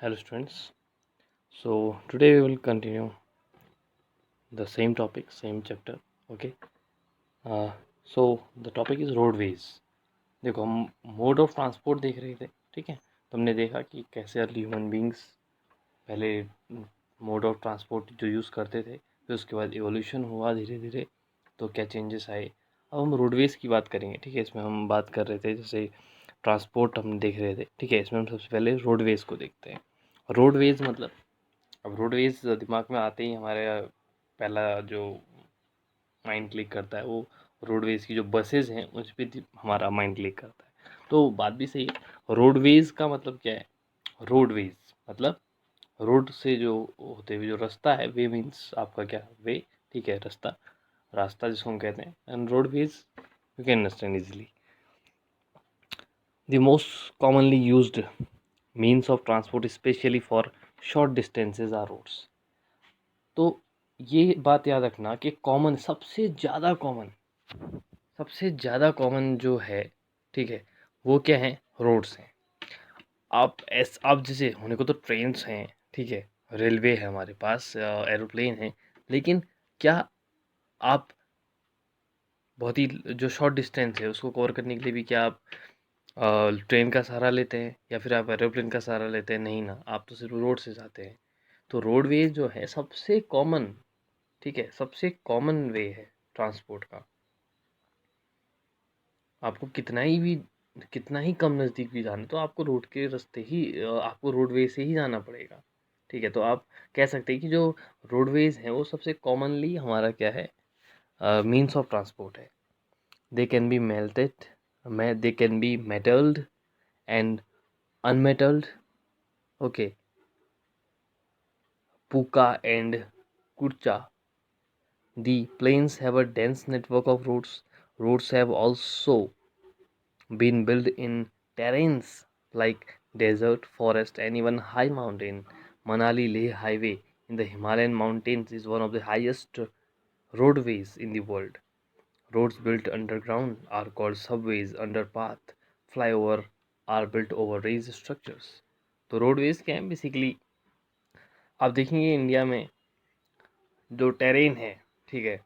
Hello students. So today we will continue the same topic, same chapter. Okay. Uh, so the topic is roadways. देखो हम mode of transport देख रहे थे, ठीक है। तो हमने देखा कि कैसे अर्ली ह्यूमन बींग्स पहले मोड ऑफ ट्रांसपोर्ट जो यूज़ करते थे, फिर उसके बाद एवोल्यूशन हुआ धीरे धीरे, तो क्या चेंजेस आए। अब हम रोडवेज़ की बात करेंगे, ठीक है। इसमें हम बात कर रहे थे जैसे ट्रांसपोर्ट हम देख रहे थे, ठीक है। इसमें हम सबसे पहले रोडवेज़ को देखते हैं। रोडवेज़ मतलब, अब रोडवेज दिमाग में आते ही हमारे पहला जो माइंड क्लिक करता है वो रोडवेज की जो बसेज हैं उस पर हमारा माइंड क्लिक करता है। तो बात भी सही है। रोडवेज का मतलब क्या है? रोडवेज मतलब रोड से जो होते हुए जो रास्ता है, वे मीन्स आपका क्या वे, ठीक है, रास्ता, रास्ता जिसको हम कहते हैं। And roadways you can understand easily. The most commonly used means of transport especially for short distances are roads। तो ये बात याद रखना कि कॉमन, सबसे ज़्यादा कॉमन जो है, ठीक है, वो क्या है? रोड्स हैं। आप जैसे होने को तो ट्रेन्स हैं, ठीक है, रेलवे है हमारे पास, एरोप्लेन है, लेकिन क्या आप बहुत ही जो शॉर्ट डिस्टेंस है उसको कवर करने के लिए भी क्या आप ट्रेन का सहारा लेते हैं या फिर आप एरोप्लेन का सहारा लेते हैं? नहीं ना, आप तो सिर्फ रोड से जाते हैं। तो रोडवेज जो है सबसे कॉमन, ठीक है, सबसे कॉमन वे है ट्रांसपोर्ट का। आपको कितना ही कम नज़दीक भी जाना, तो आपको रोड के रास्ते ही आपको रोडवे से ही जाना पड़ेगा, ठीक है। तो आप कह सकते हैं कि जो रोडवेज हैं वो सबसे कॉमनली हमारा क्या है, मीन्स ऑफ ट्रांसपोर्ट है। They can be melted, they can be metalled and unmetalled, okay, pucca and kutcha. The plains have a dense network of roads. Roads have also been built in terrains like desert, forest, and even high mountain. Manali Leh Highway in the Himalayan mountains is one of the highest roadways in the world. Roads built underground are called subways, underpath, flyover are built over raised structures. तो roadways क्या है basically? आप देखेंगे India में जो terrain है, ठीक है,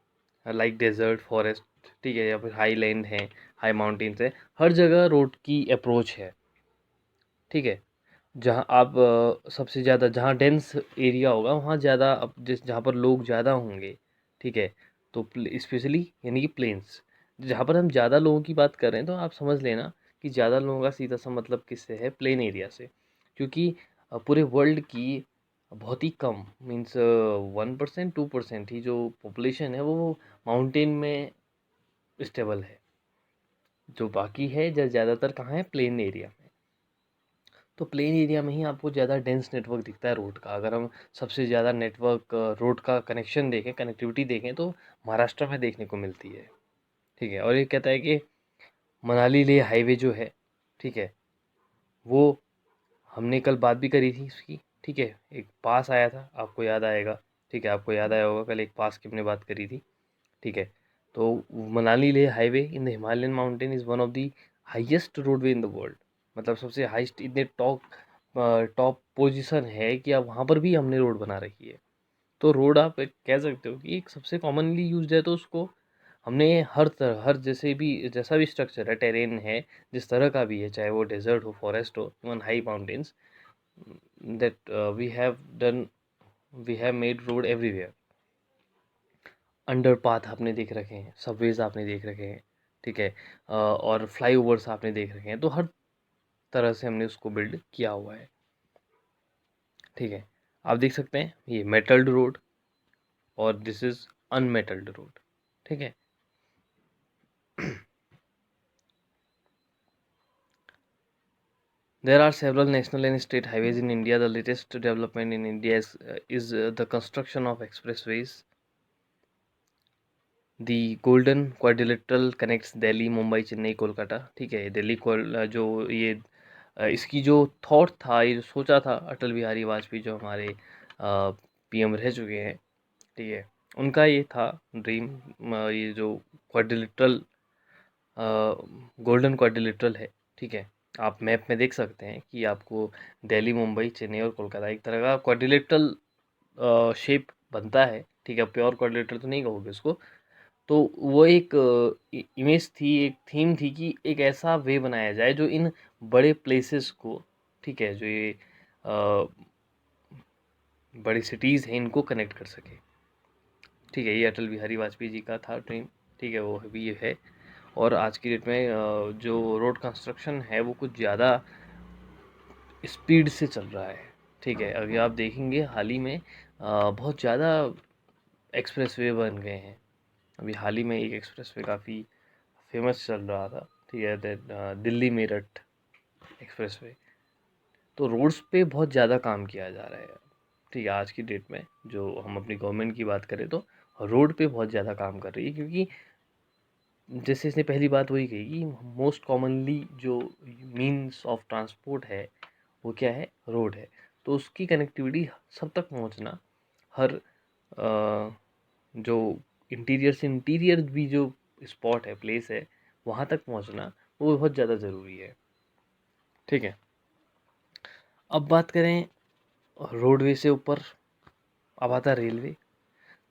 लाइक डेजर्ट, फॉरेस्ट, ठीक है, या फिर हाई लैंड है, हाई माउंटेन्स है, हर जगह रोड की अप्रोच है, ठीक है। जहाँ आप सबसे ज़्यादा जहाँ डेंस एरिया होगा वहाँ ज़्यादा, अब जिस जहाँ पर लोग ज़्यादा होंगे, ठीक है, तो स्पेशली यानी कि प्लेन्स, जहाँ पर हम ज़्यादा लोगों की बात कर रहे हैं, तो आप समझ लेना कि ज़्यादा लोगों का सीधा सा मतलब किससे है? प्लेन एरिया से। क्योंकि पूरे वर्ल्ड की बहुत ही कम, मीन्स 1% 2% ही जो पॉपुलेशन है वो माउंटेन में स्टेबल है। जो बाकी है ज़्यादातर कहाँ है? प्लेन एरिया में। तो प्लेन एरिया में ही आपको ज़्यादा डेंस नेटवर्क दिखता है रोड का। अगर हम सबसे ज़्यादा नेटवर्क रोड का कनेक्शन देखें, कनेक्टिविटी देखें, तो महाराष्ट्र में देखने को मिलती है, ठीक है। और ये कहता है कि मनाली लेह हाईवे जो है, ठीक है, वो हमने कल बात भी करी थी इसकी, ठीक है। एक पास आया था, आपको याद आएगा, ठीक है, आपको याद आया होगा कल एक पास की हमने बात करी थी, ठीक है। तो Manali Leh highway in the Himalayan mountain is one of the highest roadway in the world. मतलब सबसे हाईएस्ट, इतने टॉप टॉप पोजीशन है कि अब वहाँ पर भी हमने रोड बना रखी है। तो रोड आप एक कह सकते हो कि एक सबसे कॉमनली यूज्ड है, तो उसको हमने हर तरह, हर जैसे भी जैसा भी स्ट्रक्चर है, टेरेन है, जिस तरह का भी है, चाहे वो डेजर्ट हो, फॉरेस्ट हो, even high mountains, that we have done, we have made road everywhere. Underpass आपने देख रखे हैं, सबवेज आपने देख रखे हैं, ठीक है, और फ्लाईओवर्स आपने देख रखे हैं। तो हर तरह से हमने उसको बिल्ड किया हुआ है, ठीक है। आप देख सकते हैं ये मेटल्ड रोड और दिस इज अनमेटल्ड रोड, ठीक है। There are several national and state highways in India. The latest development in India is the construction of expressways. The Golden Quadrilateral connects Delhi, Mumbai, Chennai, Kolkata, ठीक है। दिल्ली को जो ये इसकी जो थॉट था, ये जो सोचा था अटल बिहारी वाजपेयी जो हमारे पीएम रह चुके हैं, ठीक है, उनका ये था ड्रीम, ये जो क्वाड्रिलेटरल, गोल्डन क्वाड्रिलेटरल है, ठीक है, आप मैप में देख सकते हैं कि आपको दिल्ली, मुंबई, चेन्नई और कोलकाता एक तरह का क्वाड्रिलेटरल शेप बनता है, ठीक है। प्योर क्वाड्रिलेटरल तो नहीं कहोगे उसको। तो वो एक इमेज थी, एक थीम थी कि एक ऐसा वे बनाया जाए जो इन बड़े प्लेसेस को, ठीक है, जो ये बड़ी सिटीज़ हैं इनको कनेक्ट कर सके, ठीक है। ये अटल बिहारी वाजपेयी जी का था ड्रीम, ठीक है, वो भी ये है। और आज की डेट में जो रोड कंस्ट्रक्शन है वो कुछ ज़्यादा स्पीड से चल रहा है, ठीक है। अभी आप देखेंगे हाल ही में बहुत ज़्यादा एक्सप्रेसवे बन गए हैं। अभी हाल ही में एक एक्सप्रेसवे काफ़ी फेमस चल रहा था, ठीक है, दिल्ली मेरठ एक्सप्रेसवे। तो रोड्स पे बहुत ज़्यादा काम किया जा रहा है, ठीक है। आज की डेट में जो हम अपनी गवर्नमेंट की बात करें तो रोड पे बहुत ज़्यादा काम कर रही है, क्योंकि जैसे इसने पहली बात वही कही कि मोस्ट कॉमनली जो मीन्स ऑफ ट्रांसपोर्ट है वो क्या है, रोड है। तो उसकी कनेक्टिविटी सब तक पहुंचना, हर जो इंटीरियर से इंटीरियर भी जो स्पॉट है, प्लेस है, वहाँ तक पहुंचना वो बहुत ज़्यादा ज़रूरी है, ठीक है। अब बात करें रोडवे से ऊपर, अब आता है railway.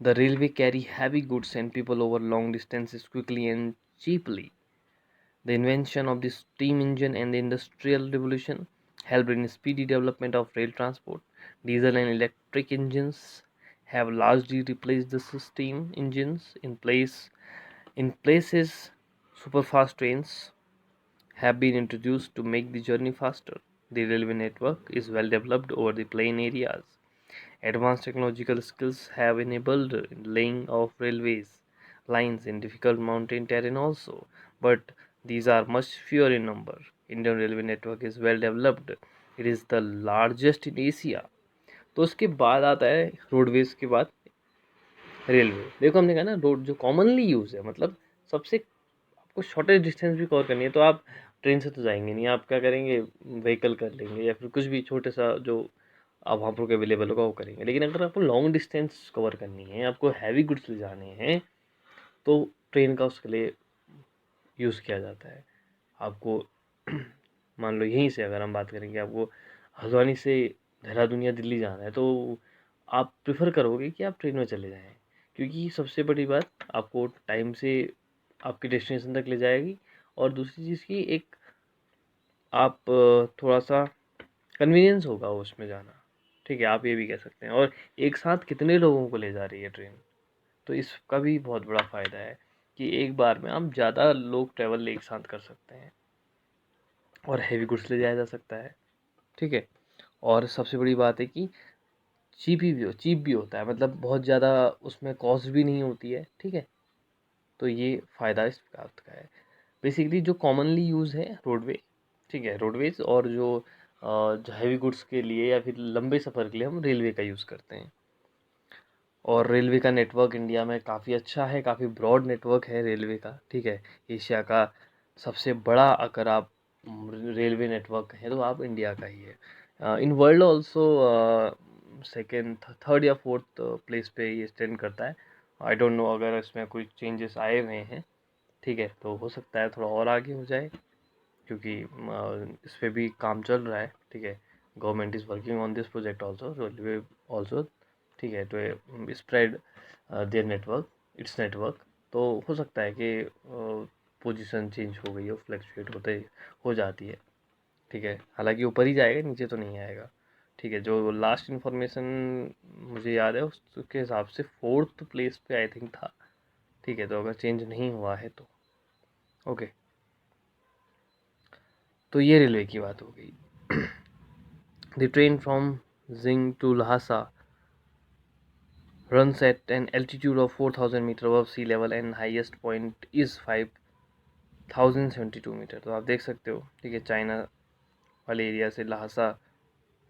The railway carry heavy goods and people over long distances quickly and cheaply. The invention of the steam engine and the industrial revolution helped in speedy development of rail transport. Diesel and electric engines have largely replaced the steam engines in places. Superfast trains have been introduced to make the journey faster. The railway network is well developed over the plain areas. Advanced technological skills have enabled laying of railways lines in difficult mountain terrain also, but these are much fewer in number. Indian railway network is well developed. It is the largest in Asia. तो उसके बाद आता है roadways के बाद railway. देखो हमने कहा ना, रोड जो कॉमनली यूज़ है, मतलब सबसे आपको शॉर्टेज डिस्टेंस भी कवर करनी है तो आप ट्रेन से तो जाएंगे नहीं, आप क्या करेंगे, व्हीकल कर लेंगे या फिर कुछ भी छोटे सा जो आप वहाँ पर अवेलेबल होगा वो करेंगे। लेकिन अगर आपको लॉन्ग डिस्टेंस कवर करनी है, आपको हैवी गुड्स ले जाने हैं, तो ट्रेन का उसके लिए यूज़ किया जाता है। आपको मान लो यहीं से अगर हम बात करेंगे, आपको हल्द्वानी से देहरादून या दिल्ली जाना है, तो आप प्रेफर करोगे कि आप ट्रेन में चले जाएं, क्योंकि सबसे बड़ी बात, आपको टाइम से आपके डेस्टिनेशन तक ले जाएगी। और दूसरी चीज़ की एक आप थोड़ा सा कन्वीनियंस होगा उसमें जाना, ठीक है, आप ये भी कह सकते हैं। और एक साथ कितने लोगों को ले जा रही है ट्रेन, तो इसका भी बहुत बड़ा फ़ायदा है कि एक बार में आप ज़्यादा लोग ट्रैवल एक साथ कर सकते हैं और हैवी गुड्स ले जाया जा सकता है, ठीक है। और सबसे बड़ी बात है कि चीप भी होता है, मतलब बहुत ज़्यादा उसमें कॉस्ट भी नहीं होती है, ठीक है। तो ये फ़ायदा इस बात का है। बेसिकली जो कॉमनली यूज़ है रोडवे, ठीक है, रोडवेज। और जो हैवी गुड्स के लिए या फिर लंबे सफ़र के लिए हम रेलवे का यूज़ करते हैं। और रेलवे का नेटवर्क इंडिया में काफ़ी अच्छा है, काफ़ी ब्रॉड नेटवर्क है रेलवे का, ठीक है। एशिया का सबसे बड़ा अगर आप रेलवे नेटवर्क है तो आप इंडिया का ही है। In world also second, third या फोर्थ प्लेस पे ये स्टैंड करता है। आई डोंट नो अगर इसमें कोई चेंजेस आए हुए हैं, ठीक है, तो हो सकता है थोड़ा और आगे हो जाए, क्योंकि इस पे भी काम चल रहा है, ठीक है। Government is working on this project also, railway also, ठीक है, to spread their network, it's network. तो हो सकता है कि पोजीशन चेंज हो गई हो, फ्लक्चुएट होते हो जाती है, ठीक है। हालांकि ऊपर ही जाएगा, नीचे तो नहीं आएगा, ठीक है। जो लास्ट इन्फॉर्मेशन मुझे याद है उसके हिसाब से फोर्थ प्लेस पे आई थिंक था, ठीक है। तो अगर चेंज नहीं हुआ है तो ओके। तो ये रेलवे की बात हो गई। द ट्रेन फ्रॉम जिंग to Lhasa runs at an altitude of 4,000 metre above sea level and highest point is 5,072 metre. तो आप देख सकते हो, ठीक है, चाइना वाले एरिया से लहासा,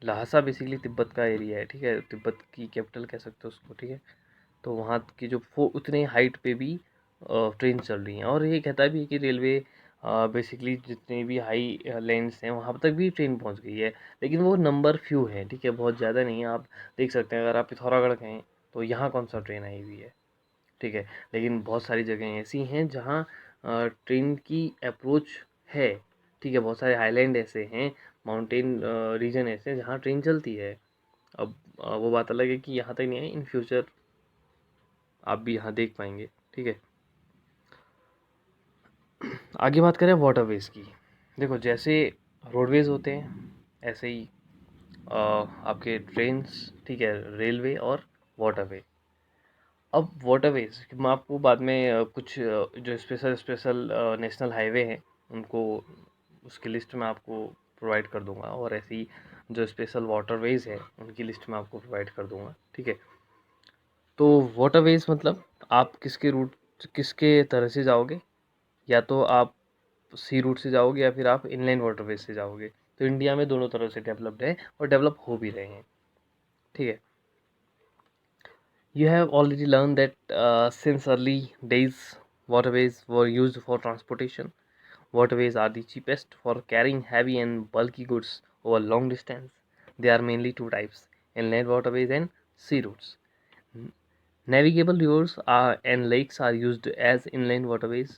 लहासा बेसिकली तिब्बत का एरिया है, ठीक है, तिब्बत की कैपिटल कह सकते हो उसको, ठीक है। तो वहाँ की जो उतने हाइट पे भी ट्रेन चल रही हैं। और ये कहता भी है कि रेलवे बेसिकली जितने भी हाई लाइन्स हैं वहाँ तक भी ट्रेन पहुँच गई है, लेकिन वो नंबर फ्यू है, ठीक है, बहुत ज़्यादा नहीं है। आप देख सकते हैं अगर आप पिथौरागढ़ गए तो यहाँ कौन सा ट्रेन आई हुई है, ठीक है। लेकिन बहुत सारी जगह ऐसी हैं जहाँ ट्रेन की अप्रोच है, ठीक है, बहुत सारे आइलैंड ऐसे हैं, माउंटेन रीजन ऐसे हैं जहाँ ट्रेन चलती है। अब वो बात अलग है कि यहाँ तक नहीं है, इन फ्यूचर आप भी यहाँ देख पाएंगे। ठीक है, आगे बात करें वाटरवेज की। देखो, जैसे रोडवेज होते हैं ऐसे ही आपके ट्रेन्स, ठीक है, रेलवे और वाटरवे। अब वाटरवेज मैं आपको बाद में कुछ जो स्पेशल स्पेशल नेशनल हाईवे हैं उनको, उसकी लिस्ट में आपको प्रोवाइड कर दूंगा, और ऐसी जो स्पेशल वाटरवेज है उनकी लिस्ट में आपको प्रोवाइड कर दूंगा। ठीक है, तो वाटरवेज मतलब आप किसके रूट, किसके तरह से जाओगे, या तो आप सी रूट से जाओगे या फिर आप इनलैंड वाटरवेज से जाओगे। तो इंडिया में दोनों तरह से डेवलप्ड है और डेवलप हो भी रहे हैं। ठीक है, you have already learned that since early days, waterways were used for transportation. Waterways are the cheapest for carrying heavy and bulky goods over long distance. There are mainly two types: inland waterways and sea routes. Navigable rivers and lakes are used as inland waterways.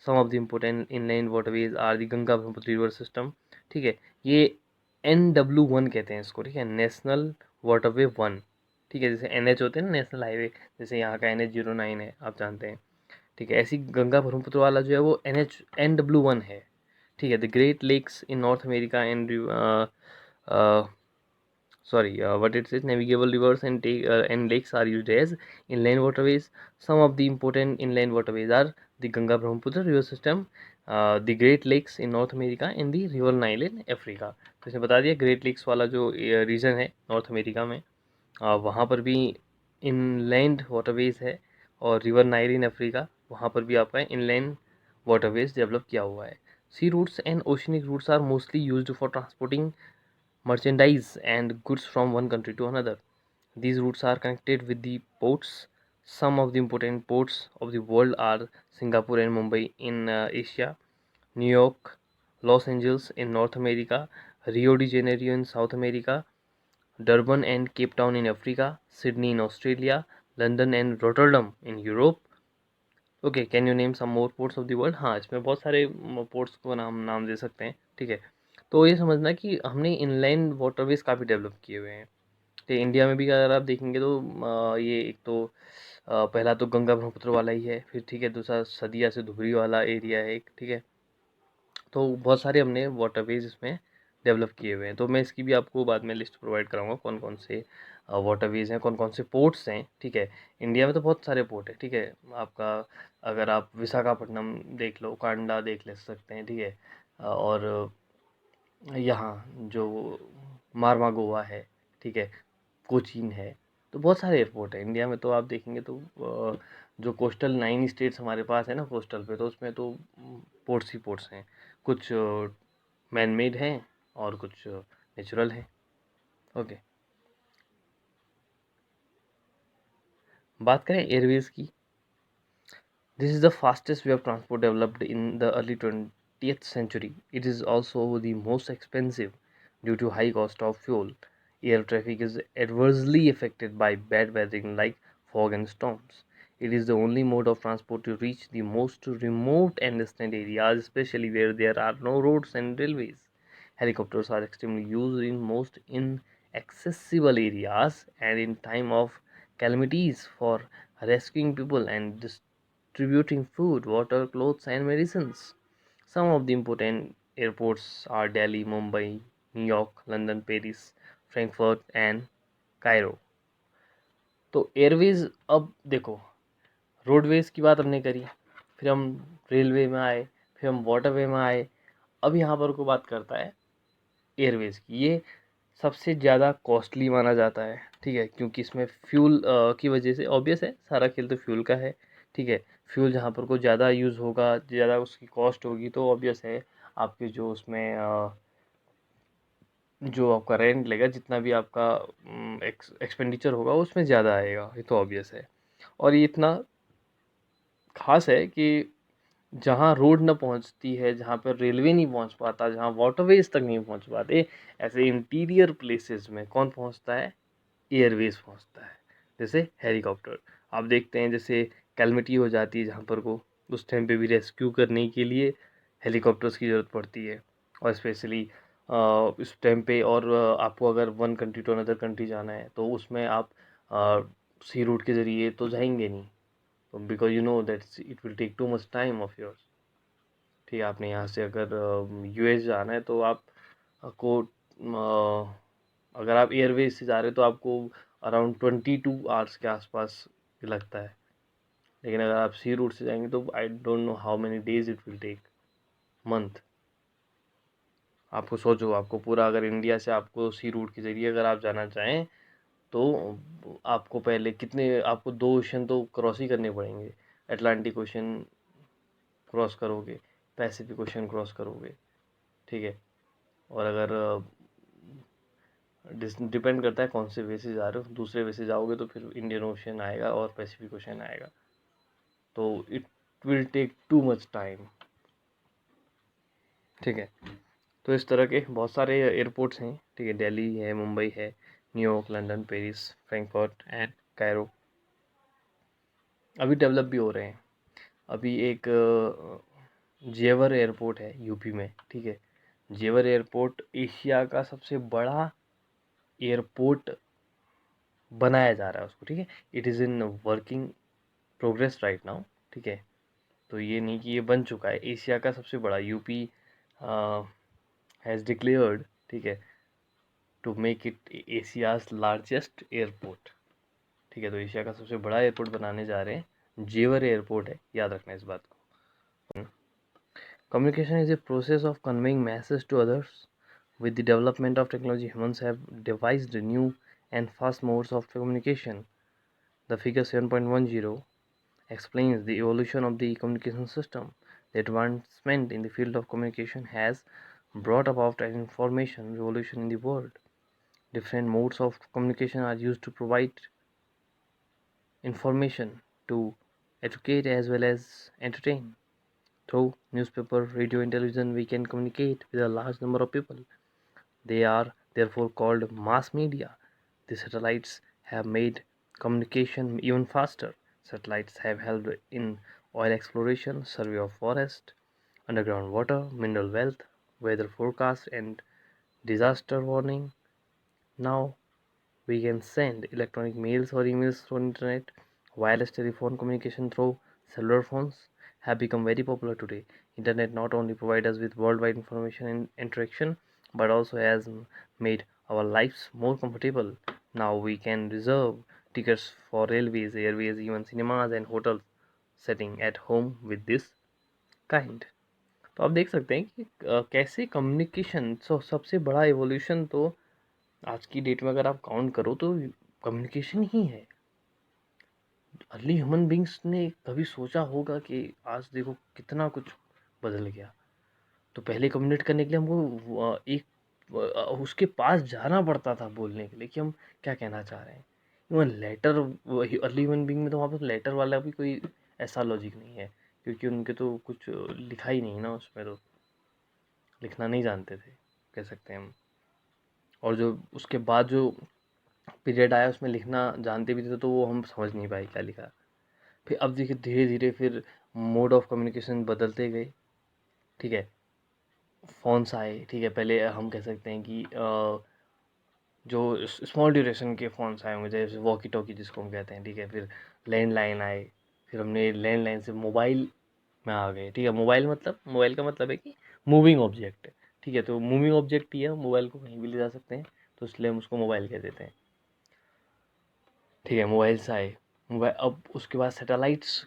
Some of the important inland waterways are the Ganga Brahmaputra river system. ठीक है, ये NW1 कहते हैं इसको। ठीक है, national waterway 1। ठीक है, जैसे NH होते हैं ना, नेशनल हाईवे, जैसे यहाँ का NH09 है, आप जानते हैं। ठीक है, ऐसी गंगा ब्रह्मपुत्र वाला जो है वो NW1 है। ठीक है, the Great Lakes in North America and what it says, navigable rivers and lakes are used as inland waterways. Some of the important inland waterways are the Ganga Brahmaputra river system, the Great Lakes in North America and the River Nile in Africa. तो इसने बता दिया great lakes वाला जो reason है north America में, वहाँ पर भी इनलैंड वाटरवेज है, और रिवर नाइल इन अफ्रीका, वहाँ पर भी आपका इनलैंड वाटरवेज डेवलप किया हुआ है। Sea routes and oceanic routes are mostly used for transporting merchandise and goods from one country to another. These routes are connected with the ports. Some of the important ports of the world are Singapore and Mumbai in Asia, New York, Los Angeles in North America, Rio de Janeiro in South America, Durban and Cape Town in Africa, Sydney in Australia, London and Rotterdam in Europe. Okay, can you name some more ports of the world. हाँ, इसमें बहुत सारे ports को नाम नाम दे सकते हैं। ठीक है, तो ये समझना कि हमने इनलैंड वाटरवेज काफ़ी डेवलप किए हुए हैं। तो इंडिया में भी अगर आप देखेंगे तो ये एक तो पहला तो गंगा ब्रह्मपुत्र वाला ही है, फिर ठीक है, दूसरा सदिया से धुबरी वाला एरिया है एक। ठीक है, तो बहुत सारे हमने वाटरवेज इसमें डेवलप किए हुए हैं। तो मैं इसकी भी आपको बाद में लिस्ट प्रोवाइड कराऊंगा, कौन कौन से वाटरवेज हैं, कौन कौन से पोर्ट्स हैं। ठीक है, इंडिया में तो बहुत सारे पोर्ट है। ठीक है, आपका अगर आप विशाखापट्टनम देख लो, कांडला देख ले सकते हैं। ठीक है, और यहाँ जो मारवा गोवा है, ठीक है, कोचीन है, तो बहुत सारे एयरपोर्ट है इंडिया में। तो आप देखेंगे तो जो कोस्टल 9 स्टेट्स हमारे पास है ना कोस्टल पे, तो उसमें तो पोर्ट्स ही पोर्ट्स हैं। कुछ मैन मेड हैं और कुछ नेचुरल हैं। ओके, बात करें एयरवेज की। This is the fastest way of transport developed in the early 20th century. It is also the most expensive due to high cost of fuel. Air traffic is adversely affected by bad weather like fog and storms. It is the only mode of transport to reach the most remote and distant areas, especially where there are no roads and railways. Helicopters are extremely used in most inaccessible areas and in time of calamities for rescuing people and distributing food, water, clothes, and medicines. Some of the important airports are Delhi, Mumbai, New York, London, Paris, Frankfurt, and Cairo. तो Airways, अब देखो, roadways की बात हमने करी, फिर हम railway में आए, फिर हम वाटरवे में आए, अब यहाँ पर को बात करता है एयरवेज की। ये सबसे ज़्यादा कॉस्टली माना जाता है। ठीक है, क्योंकि इसमें फ्यूल की वजह से, ऑब्वियस है, सारा खेल तो फ्यूल का है। ठीक है, फ्यूल जहाँ पर को ज़्यादा यूज़ होगा, ज़्यादा उसकी कॉस्ट होगी, तो ऑब्वियस है आपके जो उसमें जो आपका रेंट लेगा, जितना भी आपका एक्सपेंडिचर होगा उसमें ज़्यादा आएगा, ये तो ऑब्वियस है। और ये इतना खास है कि जहाँ रोड ना पहुँचती है, जहाँ पर रेलवे नहीं पहुँच पाता, जहाँ वाटरवेज तक नहीं पहुँच पाते, ऐसे इंटीरियर प्लेसेस में कौन पहुँचता है? एयरवेज पहुँचता है। जैसे हेलीकॉप्टर, आप देखते हैं जैसे कैलमिटी हो जाती है जहाँ पर को, उस टाइम पे भी रेस्क्यू करने के लिए हेलीकॉप्टर्स की ज़रूरत पड़ती है। और स्पेशली इस टाइम पे, और आपको अगर one country to another country जाना है तो उसमें आप सी रूट के ज़रिए तो जाएंगे नहीं, तो because you know that it will take too much time of yours. ठीक है, आपने यहाँ से अगर यूएस जाना है तो आपको अगर आप एयरवेज से जा रहे हो तो आपको अराउंड 22 आवर्स के आसपास लगता है। लेकिन अगर आप सी रूट से जाएंगे तो I don't know how many days it will take, month. आपको सोचो, आपको पूरा अगर इंडिया से आपको सी रूट के ज़रिए अगर आप जाना चाहें तो आपको पहले कितने, आपको 2 ओशन तो क्रॉस ही करने पड़ेंगे। अटलांटिक ओशन क्रॉस करोगे, पैसिफिक ओशन क्रॉस करोगे, ठीक है। और अगर डिपेंड करता है कौन से वे से जा रहे हो, दूसरे वे से जाओगे तो फिर इंडियन ओशन आएगा और पैसिफिक ओशन आएगा, तो it will take too much time, ठीक है। तो इस तरह के बहुत सारे एयरपोर्ट्स हैं, ठीक है। दिल्ली है, मुंबई है, New York, London, Paris, Frankfurt and Cairo. अभी डेवलप भी हो रहे हैं। अभी एक जेवर एयरपोर्ट है यूपी में, ठीक है। जेवर एयरपोर्ट एशिया का सबसे बड़ा एयरपोर्ट बनाया जा रहा है उसको, ठीक है। It is in working progress right now, ठीक है। तो ये नहीं कि ये बन चुका है, एशिया का सबसे बड़ा यूपी हैज़ डिक्लेयर्ड, ठीक है, to make it Asia's largest airport, ठीक है। तो एशिया का सबसे बड़ा एयरपोर्ट बनाने जा रहे हैं, जेवर एयरपोर्ट है, याद रखना इस बात को। Communication is a process of conveying messages to others. With the development of technology, humans have devised new and fast modes of communication. The figure 7.10 explains the evolution of the communication system. The advancement in the field of communication has brought about an information revolution in the world. Different modes of communication are used to provide information, to educate as well as entertain. Through newspaper, radio, and television, we can communicate with a large number of people. They are therefore called mass media. The satellites have made communication even faster. Satellites have helped in oil exploration, survey of forest, underground water, mineral wealth, weather forecast, and disaster warning. Now we can send electronic mails or emails through internet. Wireless telephone communication through cellular phones have become very popular today. Internet not only provides us with worldwide information and interaction, but also has made our lives more comfortable. Now we can reserve tickets for railways, airways, even cinemas and hotels sitting at home with this kind. तो आप देख सकते हैं कि कैसे communication सबसे बड़ा evolution तो आज की डेट में अगर आप काउंट करो तो कम्युनिकेशन ही है। अर्ली ह्यूमन बींग्स ने कभी सोचा होगा कि आज देखो कितना कुछ बदल गया। तो पहले कम्युनिकेट करने के लिए हमको उसके पास जाना पड़ता था बोलने के लिए कि हम क्या कहना चाह रहे हैं। Even later, early human being में तो वहाँ पर लेटर वाला भी कोई ऐसा लॉजिक नहीं है, क्योंकि उनके तो कुछ लिखा ही नहीं ना उसमें, तो लिखना नहीं जानते थे, कह सकते हैं हम। और जो उसके बाद जो पीरियड आया उसमें लिखना जानते भी थे तो वो हम समझ नहीं पाए क्या लिखा। फिर अब देखिए धीरे धीरे फिर मोड ऑफ कम्युनिकेशन बदलते गए, ठीक है। फ़ोन्स आए, ठीक है। पहले हम कह सकते हैं कि जो स्मॉल ड्यूरेशन के फ़ोन्स आए मुझे, जैसे वॉकी टॉकी जिसको हम कहते हैं, ठीक है। फिर लैंडलाइन आए, फिर हमने लैंडलाइन से मोबाइल में आ गए, ठीक है। मोबाइल का मतलब है कि मूविंग ऑब्जेक्ट है, ठीक है। तो मूविंग ऑब्जेक्ट ही है, मोबाइल को कहीं भी ले जा सकते हैं, तो इसलिए हम उसको मोबाइल कह देते हैं, ठीक है। मोबाइल्स आए, मोबाइल, अब उसके बाद सैटेलाइट्स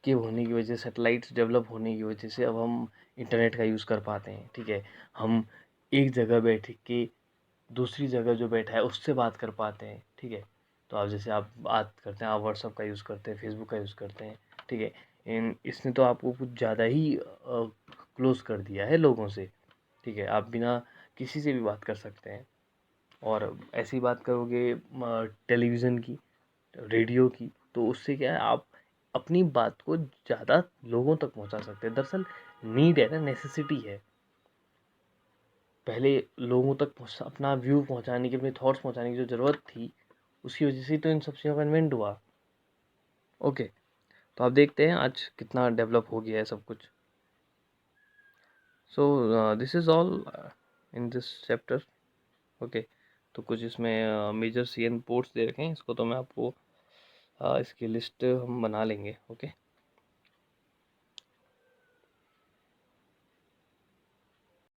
के होने की वजह, सैटेलाइट्स डेवलप होने की वजह से अब हम इंटरनेट का यूज़ कर पाते हैं, ठीक है। हम एक जगह बैठ के दूसरी जगह जो बैठा है उससे बात कर पाते हैं, ठीक है। तो आप जैसे आप बात करते हैं, आप व्हाट्सअप का यूज़ करते हैं, फेसबुक का यूज़ करते हैं, ठीक है। इन इसने तो आपको कुछ ज़्यादा ही क्लोज़ कर दिया है लोगों से, ठीक है। आप बिना किसी से भी बात कर सकते हैं। और ऐसी बात करोगे टेलीविज़न की, रेडियो की, तो उससे क्या है, आप अपनी बात को ज़्यादा लोगों तक पहुंचा सकते हैं। दरअसल नीड है ना, नेसेसिटी है। पहले लोगों तक अपना व्यू पहुंचाने की, अपने थॉट्स पहुंचाने की जो ज़रूरत थी, उसकी वजह से तो इन सब चीज़ों का इन्वेंट हुआ। ओके, तो आप देखते हैं आज कितना डेवलप हो गया है सब कुछ। So this is all in this chapter. Okay, तो कुछ इसमें मेजर सी एन पोर्ट्स दे रखे हैं, इसको तो मैं आपको इसकी लिस्ट हम बना लेंगे। ओके।